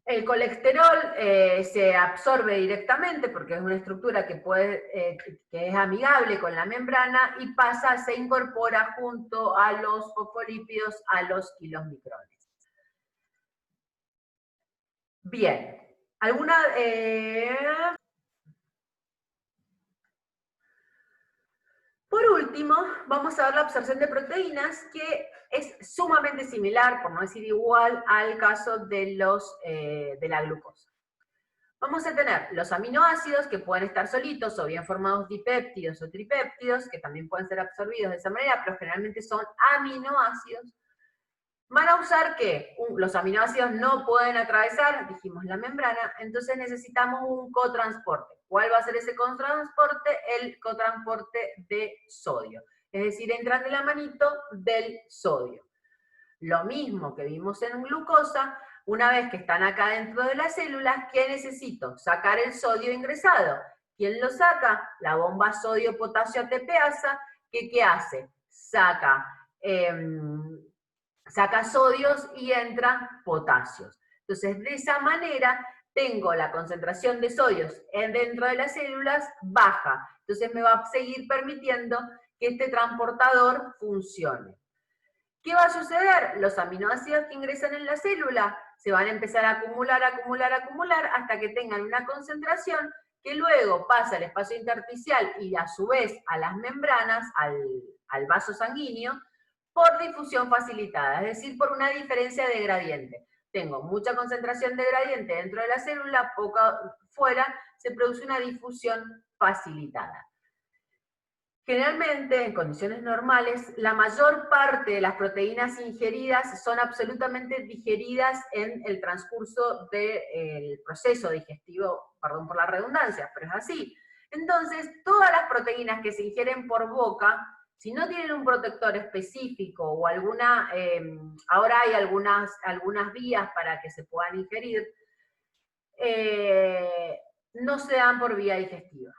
El colesterol se absorbe directamente porque es una estructura que es amigable con la membrana y se incorpora junto a los fosfolípidos a los kilomicrones. Bien, por último, vamos a ver la absorción de proteínas, que es sumamente similar, por no decir igual, al caso de la glucosa. Vamos a tener los aminoácidos, que pueden estar solitos o bien formados dipéptidos o tripéptidos, que también pueden ser absorbidos de esa manera, pero generalmente son aminoácidos. Van a usar que los aminoácidos no pueden atravesar, dijimos, la membrana, entonces necesitamos un cotransporte. ¿Cuál va a ser ese cotransporte? El cotransporte de sodio. Es decir, entran de la manito del sodio. Lo mismo que vimos en glucosa, una vez que están acá dentro de las células, ¿qué necesito? Sacar el sodio ingresado. ¿Quién lo saca? La bomba sodio-potasio ATPasa, que ¿qué hace? Saca sodios y entran potasios. Entonces, de esa manera, tengo la concentración de sodios dentro de las células baja. Entonces, me va a seguir permitiendo que este transportador funcione. ¿Qué va a suceder? Los aminoácidos que ingresan en la célula se van a empezar a acumular, hasta que tengan una concentración que luego pasa al espacio intersticial y a su vez a las membranas, al vaso sanguíneo, por difusión facilitada, es decir, por una diferencia de gradiente. Tengo mucha concentración de gradiente dentro de la célula, poca fuera, se produce una difusión facilitada. Generalmente, en condiciones normales, la mayor parte de las proteínas ingeridas son absolutamente digeridas en el transcurso del proceso digestivo, perdón por la redundancia, pero es así. Entonces, todas las proteínas que se ingieren por boca, si no tienen un protector específico o ahora hay algunas vías para que se puedan ingerir, no se dan por vía digestiva.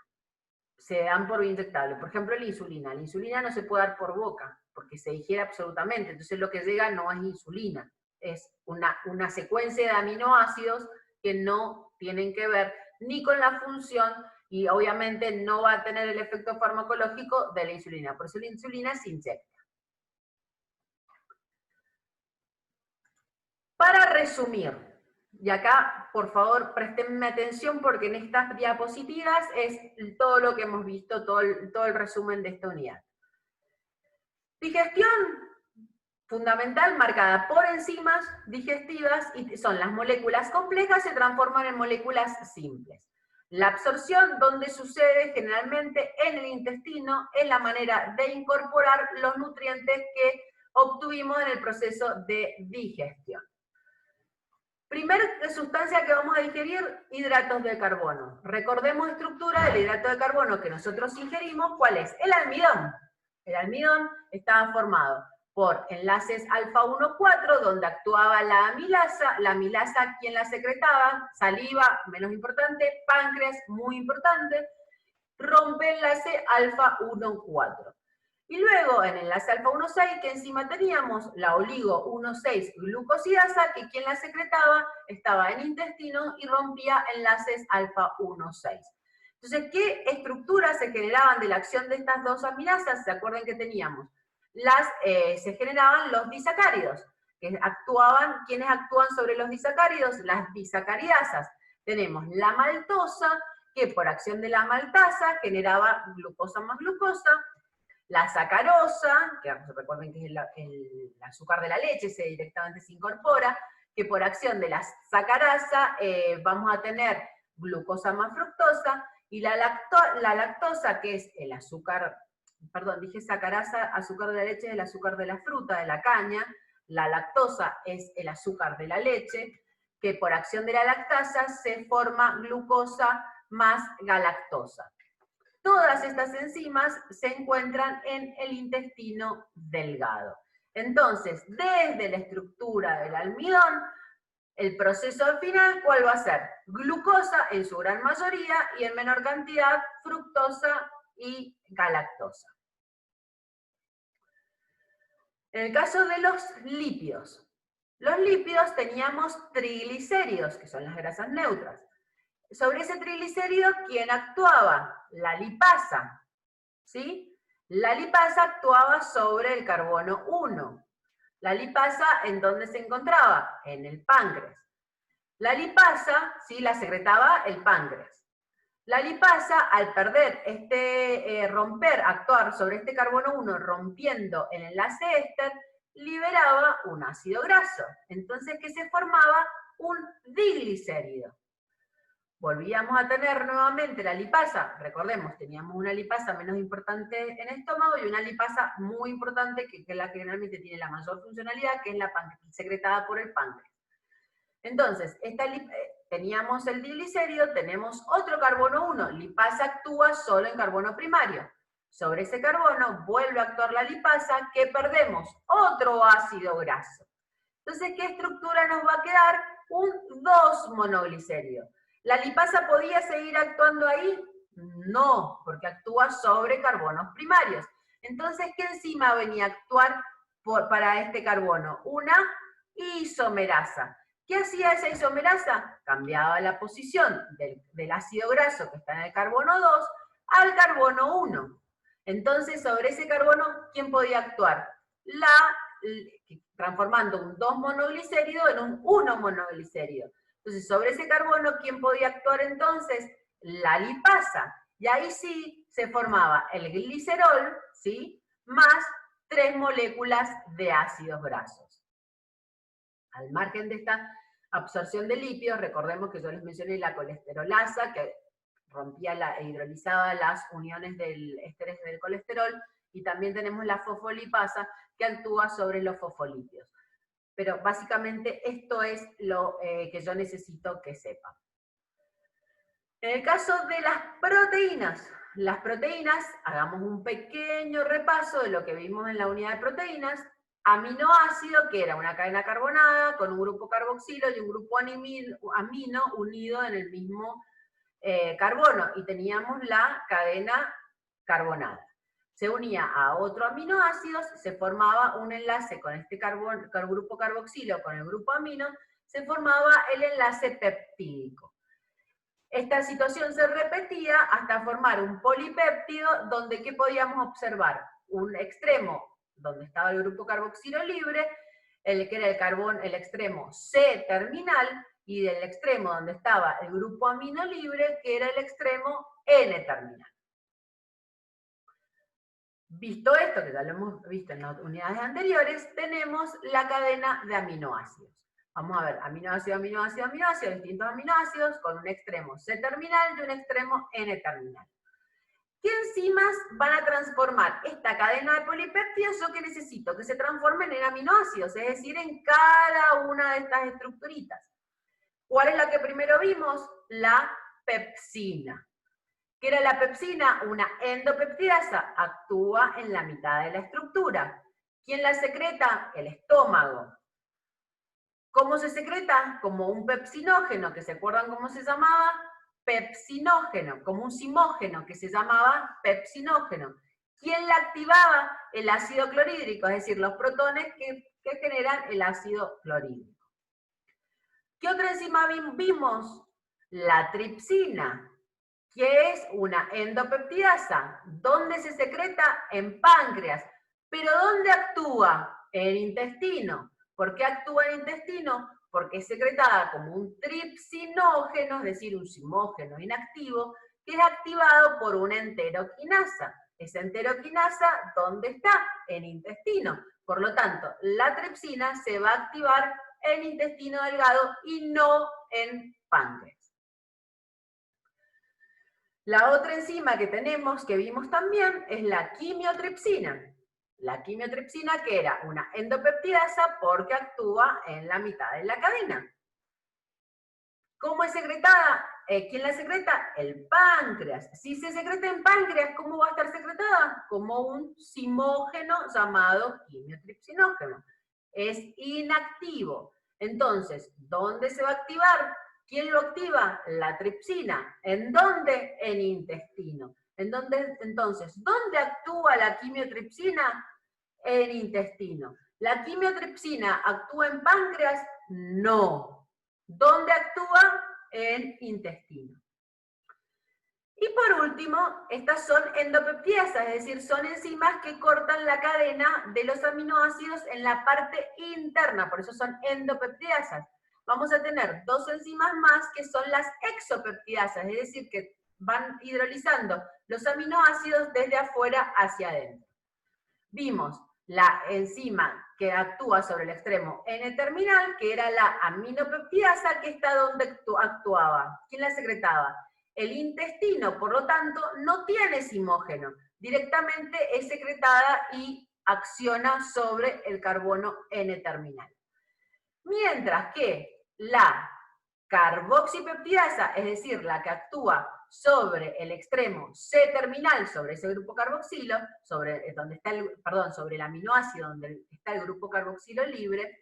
Se dan por vía inyectable. Por ejemplo, la insulina. La insulina no se puede dar por boca, porque se digiere absolutamente. Entonces lo que llega no es insulina, es una secuencia de aminoácidos que no tienen que ver ni con la función y obviamente no va a tener el efecto farmacológico de la insulina. Por eso la insulina se inyecta. Para resumir, y acá, por favor, prestenme atención porque en estas diapositivas es todo lo que hemos visto, todo el resumen de esta unidad. Digestión fundamental marcada por enzimas digestivas y son las moléculas complejas se transforman en moléculas simples. La absorción, donde sucede generalmente en el intestino, es la manera de incorporar los nutrientes que obtuvimos en el proceso de digestión. Primera sustancia que vamos a digerir, hidratos de carbono. Recordemos estructura del hidrato de carbono que nosotros ingerimos, ¿cuál es? El almidón. El almidón estaba formado por enlaces alfa-1,4, donde actuaba la amilasa, ¿quién la secretaba? Saliva, menos importante, páncreas, muy importante, rompe enlace alfa-1,4. Y luego, en el enlace alfa-1,6, ¿qué enzima teníamos? La oligo-1,6 glucosidasa, que quien la secretaba estaba en intestino y rompía enlaces alfa-1,6. Entonces, ¿qué estructuras se generaban de la acción de estas dos amilasas? ¿Se acuerdan que teníamos? Se generaban los disacáridos, que ¿quiénes actúan sobre los disacáridos? Las disacaridasas. Tenemos la maltosa, que por acción de la maltasa generaba glucosa más glucosa, la sacarosa, que recuerden que es el azúcar de la leche, directamente se incorpora, que por acción de la sacarasa vamos a tener glucosa más fructosa, y la lactosa, que es el azúcar, perdón, dije sacarasa, azúcar de la leche, es el azúcar de la fruta, de la caña, La lactosa es el azúcar de la leche, que por acción de la lactasa se forma glucosa más galactosa. Todas estas enzimas se encuentran en el intestino delgado. Entonces, desde la estructura del almidón, el proceso final, ¿cuál va a ser? Glucosa en su gran mayoría y en menor cantidad fructosa y galactosa. En el caso de los lípidos teníamos triglicéridos, que son las grasas neutras. Sobre ese triglicérido, ¿quién actuaba? La lipasa, ¿sí? La lipasa actuaba sobre el carbono 1. La lipasa, ¿en dónde se encontraba? En el páncreas. La lipasa, ¿sí? La secretaba el páncreas. La lipasa, al perder actuar sobre este carbono 1, rompiendo el enlace éster, liberaba un ácido graso. Entonces, ¿qué se formaba? Un diglicérido. Volvíamos a tener nuevamente la lipasa. Recordemos, teníamos una lipasa menos importante en el estómago y una lipasa muy importante, que es la que generalmente tiene la mayor funcionalidad, que es la secretada por el páncreas. Entonces, teníamos el diglicérido, tenemos otro carbono 1. Lipasa actúa solo en carbono primario. Sobre ese carbono vuelve a actuar la lipasa, que perdemos otro ácido graso. Entonces, ¿qué estructura nos va a quedar? Un 2-monoglicérido. ¿La lipasa podía seguir actuando ahí? No, porque actúa sobre carbonos primarios. Entonces, ¿qué enzima venía a actuar para este carbono? Una isomerasa. ¿Qué hacía esa isomerasa? Cambiaba la posición del ácido graso que está en el carbono 2 al carbono 1. Entonces, sobre ese carbono, ¿quién podía actuar? Transformando un 2-monoglicérido en un 1-monoglicérido. Entonces, sobre ese carbono, ¿quién podía actuar entonces? La lipasa. Y ahí sí se formaba el glicerol, ¿sí? Más 3 moléculas de ácidos grasos. Al margen de esta absorción de lípidos, recordemos que yo les mencioné la colesterolasa, que rompía e hidrolizaba las uniones del ésteres del colesterol, y también tenemos la fosfolipasa, que actúa sobre los fosfolípidos. Pero básicamente esto es lo que yo necesito que sepan. En el caso de las proteínas, hagamos un pequeño repaso de lo que vimos en la unidad de proteínas. Aminoácido, que era una cadena carbonada con un grupo carboxilo y un grupo amino unido en el mismo carbono, y teníamos la cadena carbonada. Se unía a otro aminoácido, se formaba un enlace con este grupo carboxilo con el grupo amino, se formaba el enlace peptídico. Esta situación se repetía hasta formar un polipéptido, donde ¿qué podíamos observar? Un extremo donde estaba el grupo carboxilo libre, que era el extremo C-terminal, y del extremo donde estaba el grupo amino libre, que era el extremo N-terminal. Visto esto, que ya lo hemos visto en las unidades anteriores, tenemos la cadena de aminoácidos. Vamos a ver, aminoácido, aminoácido, aminoácido, distintos aminoácidos con un extremo C-terminal y un extremo N-terminal. ¿Qué enzimas van a transformar esta cadena de polipéptidos? Yo que necesito que se transformen en aminoácidos, es decir, en cada una de estas estructuritas. ¿Cuál es la que primero vimos? La pepsina. ¿Qué era la pepsina? Una endopeptidasa, actúa en la mitad de la estructura. ¿Quién la secreta? El estómago. ¿Cómo se secreta? Como un pepsinógeno, que se acuerdan cómo se llamaba, pepsinógeno, como un simógeno que se llamaba pepsinógeno. ¿Quién la activaba? El ácido clorhídrico, es decir, los protones que generan el ácido clorhídrico. ¿Qué otra enzima vimos? La tripsina, que es una endopeptidasa. ¿Dónde se secreta? En páncreas. ¿Pero dónde actúa? En el intestino. ¿Por qué actúa en el intestino? Porque es secretada como un tripsinógeno, es decir, un simógeno inactivo, que es activado por una enteroquinasa. Esa enteroquinasa, ¿dónde está? En el intestino. Por lo tanto, la tripsina se va a activar en el intestino delgado y no en páncreas. La otra enzima que tenemos, que vimos también, es la quimiotripsina. La quimiotripsina, que era una endopeptidasa porque actúa en la mitad de la cadena. ¿Cómo es secretada? ¿Quién la secreta? El páncreas. Si se secreta en páncreas, ¿cómo va a estar secretada? Como un simógeno llamado quimiotripsinógeno. Es inactivo. Entonces, ¿dónde se va a activar? ¿Quién lo activa? La tripsina. ¿En dónde? En intestino. Entonces, ¿dónde actúa la quimiotripsina? En intestino. ¿La quimiotripsina actúa en páncreas? No. ¿Dónde actúa? En intestino. Y por último, estas son endopeptidasas, es decir, son enzimas que cortan la cadena de los aminoácidos en la parte interna, por eso son endopeptidasas. Vamos a tener dos enzimas más que son las exopeptidasas, es decir, que van hidrolizando los aminoácidos desde afuera hacia adentro. Vimos la enzima que actúa sobre el extremo N-terminal, que era la aminopeptidasa, que está donde actuaba. ¿Quién la secretaba? El intestino, por lo tanto, no tiene simógeno. Directamente es secretada y acciona sobre el carbono N-terminal. Mientras que la carboxipeptidasa, es decir, la que actúa sobre el extremo C-terminal, sobre ese grupo carboxilo, sobre el aminoácido donde está el grupo carboxilo libre,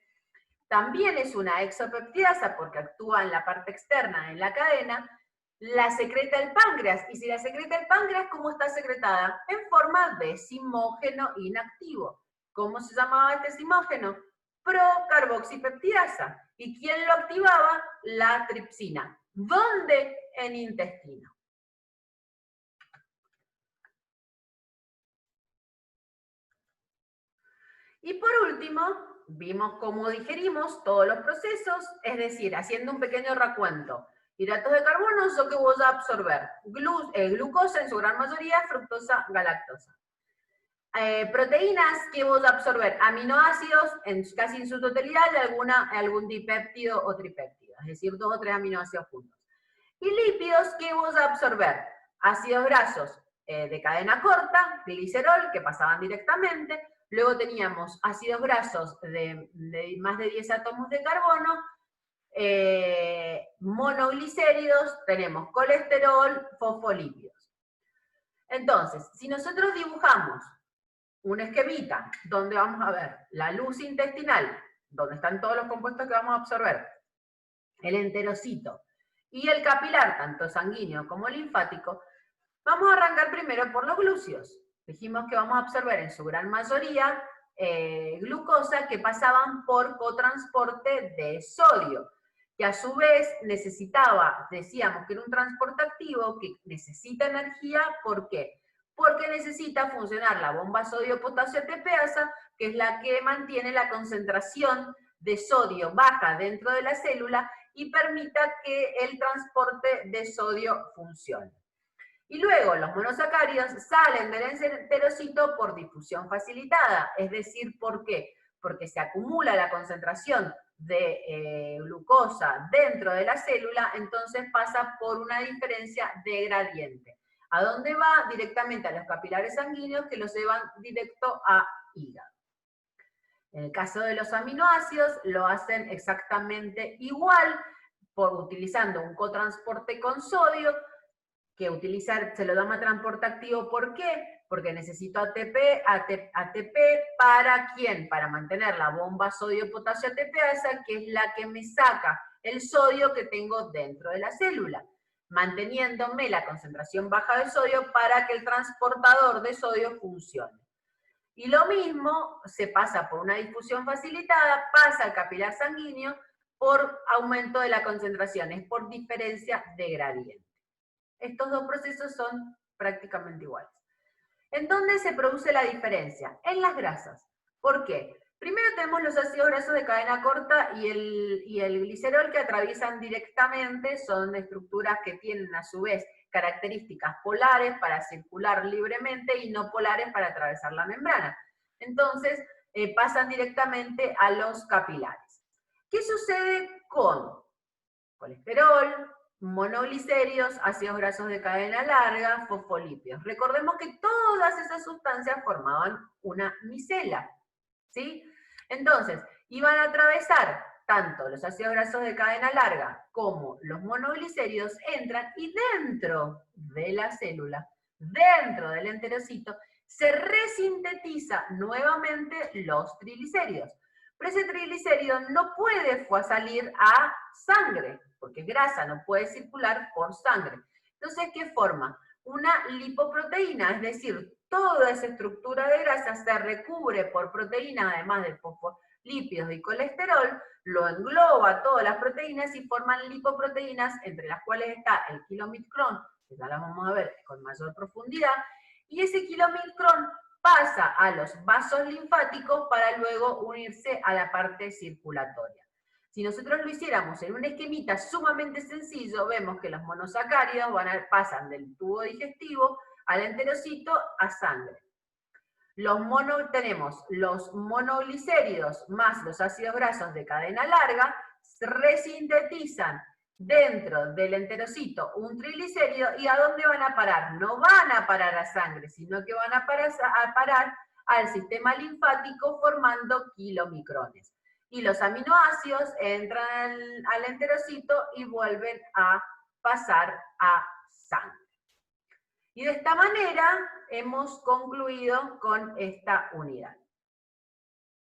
también es una exopeptidasa porque actúa en la parte externa, en la cadena, la secreta el páncreas. Y si la secreta el páncreas, ¿cómo está secretada? En forma de simógeno inactivo. ¿Cómo se llamaba este simógeno? Procarboxipeptidasa. ¿Y quién lo activaba? La tripsina. ¿Dónde? En intestino. Y por último, vimos cómo digerimos todos los procesos, es decir, haciendo un pequeño recuento. Hidratos de carbono, yo que voy a absorber glucosa en su gran mayoría, fructosa, galactosa. Proteínas que voy a absorber aminoácidos casi en su totalidad y algún dipéptido o tripéptido, es decir, 2 o 3 aminoácidos juntos. Y lípidos que voy a absorber ácidos grasos de cadena corta, glicerol, que pasaban directamente. Luego teníamos ácidos grasos de más de 10 átomos de carbono, monoglicéridos, tenemos colesterol, fosfolípidos. Entonces, si nosotros dibujamos un esquemita donde vamos a ver la luz intestinal, donde están todos los compuestos que vamos a absorber, el enterocito y el capilar, tanto sanguíneo como linfático, vamos a arrancar primero por los glúcidos. Dijimos que vamos a absorber en su gran mayoría glucosa que pasaban por cotransporte de sodio, que a su vez decíamos que era un transporte activo que necesita energía. ¿Por qué? Porque necesita funcionar la bomba sodio-potasio ATPasa, que es la que mantiene la concentración de sodio baja dentro de la célula y permita que el transporte de sodio funcione. Y luego los monosacáridos salen del enterocito por difusión facilitada, es decir, ¿por qué? Porque se acumula la concentración de glucosa dentro de la célula, entonces pasa por una diferencia de gradiente. ¿A dónde va? Directamente a los capilares sanguíneos que los llevan directo a hígado. En el caso de los aminoácidos lo hacen exactamente igual, utilizando un cotransporte con sodio, que se lo llama transporte activo. ¿Por qué? Porque necesito ATP ¿para quién? Para mantener la bomba sodio-potasio ATPasa, que es la que me saca el sodio que tengo dentro de la célula, manteniéndome la concentración baja de sodio para que el transportador de sodio funcione. Y lo mismo se pasa por una difusión facilitada, pasa al capilar sanguíneo por aumento de la concentración, es por diferencia de gradiente. Estos dos procesos son prácticamente iguales. ¿En dónde se produce la diferencia? En las grasas. ¿Por qué? Primero tenemos los ácidos grasos de cadena corta y el glicerol, que atraviesan directamente, son estructuras que tienen a su vez características polares para circular libremente y no polares para atravesar la membrana. Entonces, pasan directamente a los capilares. ¿Qué sucede con colesterol, monoglicéridos, ácidos grasos de cadena larga, fosfolípidos. Recordemos que todas esas sustancias formaban una micela, ¿sí? Entonces, iban a atravesar tanto los ácidos grasos de cadena larga como los monoglicéridos, entran y dentro de la célula, dentro del enterocito, se resintetiza nuevamente los triglicéridos. Pero ese triglicérido no puede salir a sangre, porque grasa no puede circular por sangre. Entonces, ¿qué forma? Una lipoproteína, es decir, toda esa estructura de grasa se recubre por proteínas, además de fosfolípidos y colesterol, lo engloba todas las proteínas y forman lipoproteínas, entre las cuales está el kilomicrón, que ya las vamos a ver con mayor profundidad, y ese kilomicrón pasa a los vasos linfáticos para luego unirse a la parte circulatoria. Si nosotros lo hiciéramos en un esquemita sumamente sencillo, vemos que los monosacáridos pasan del tubo digestivo al enterocito a sangre. Tenemos los monoglicéridos más los ácidos grasos de cadena larga, se resintetizan dentro del enterocito un triglicérido, ¿y a dónde van a parar? No van a parar a sangre, sino que van a parar al sistema linfático formando kilomicrones. Y los aminoácidos entran al enterocito y vuelven a pasar a sangre. Y de esta manera hemos concluido con esta unidad.